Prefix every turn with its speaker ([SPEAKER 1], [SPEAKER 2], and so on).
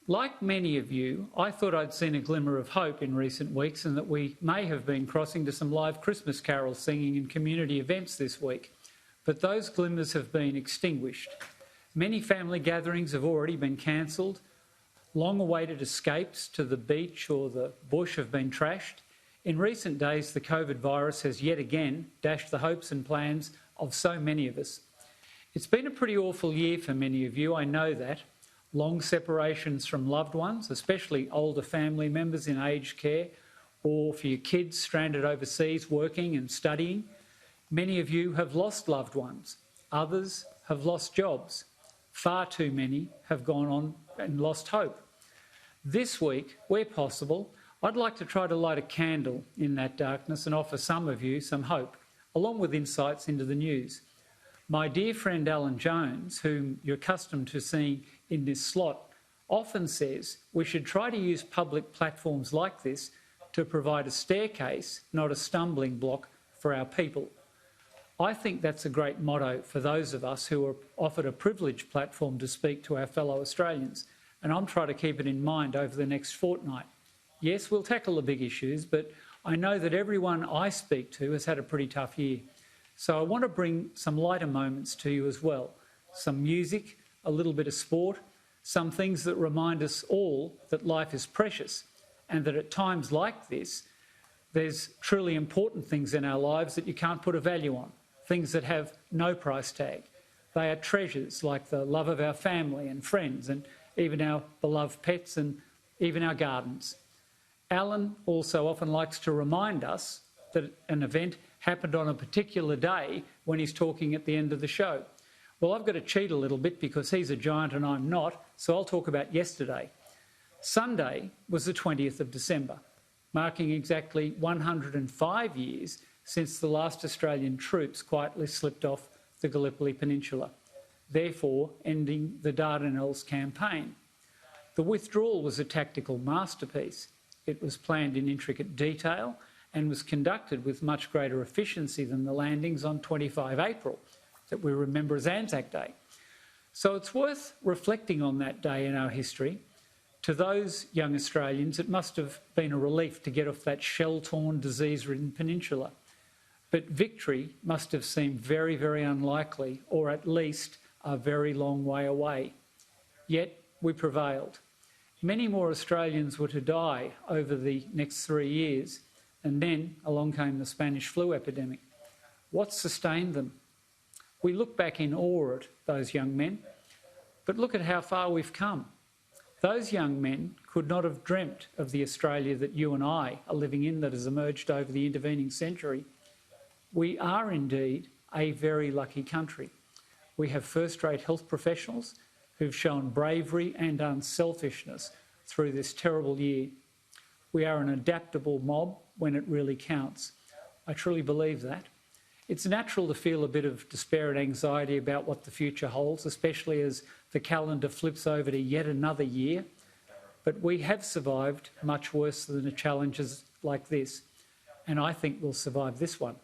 [SPEAKER 1] Like many of you, I thought I'd seen a glimmer of hope in recent weeks and that we may have been crossing to some live Christmas carols singing and community events this week. But those glimmers have been extinguished. Many family gatherings have already been cancelled. Long-awaited escapes to the beach or the bush have been trashed. In recent days, the COVID virus has yet again dashed the hopes and plans of so many of us. It's been a pretty awful year for many of you, I know that. Long separations from loved ones, especially older family members in aged care, or for your kids stranded overseas working and studying. Many of you have lost loved ones. Others have lost jobs. Far too many have gone on and lost hope. This week, where possible, I'd like to try to light a candle in that darkness and offer some of you some hope, along with insights into the news. My dear friend Alan Jones, whom you're accustomed to seeing in this slot, often says we should try to use public platforms like this to provide a staircase, not a stumbling block for our people. I think that's a great motto for those of us who are offered a privileged platform to speak to our fellow Australians, and I'm trying to keep it in mind over the next fortnight. Yes, we'll tackle the big issues, but I know that everyone I speak to has had a pretty tough year. So I want to bring some lighter moments to you as well. Some music, a little bit of sport, some things that remind us all that life is precious and that at times like this, there's truly important things in our lives that you can't put a value on, things that have no price tag. They are treasures like the love of our family and friends and even our beloved pets and even our gardens. Alan also often likes to remind us that an event happened on a particular day when he's talking at the end of the show. Well, I've got to cheat a little bit because he's a giant and I'm not, so I'll talk about yesterday. Sunday was the 20th of December, marking exactly 105 years since the last Australian troops quietly slipped off the Gallipoli Peninsula, therefore ending the Dardanelles campaign. The withdrawal was a tactical masterpiece. It was planned in intricate detail and was conducted with much greater efficiency than the landings on 25 April that we remember as Anzac Day. So it's worth reflecting on that day in our history. To those young Australians, it must have been a relief to get off that shell-torn, disease-ridden peninsula. But victory must have seemed very, very unlikely, or at least a very long way away. Yet we prevailed. Many more Australians were to die over the next 3 years, and then along came the Spanish flu epidemic. What sustained them? We look back in awe at those young men, but look at how far we've come. Those young men could not have dreamt of the Australia that you and I are living in that has emerged over the intervening century. We are indeed a very lucky country. We have first-rate health professionals who've shown bravery and unselfishness through this terrible year. We are an adaptable mob when it really counts. I truly believe that. It's natural to feel a bit of despair and anxiety about what the future holds, especially as the calendar flips over to yet another year. But we have survived much worse than the challenges like this, and I think we'll survive this one.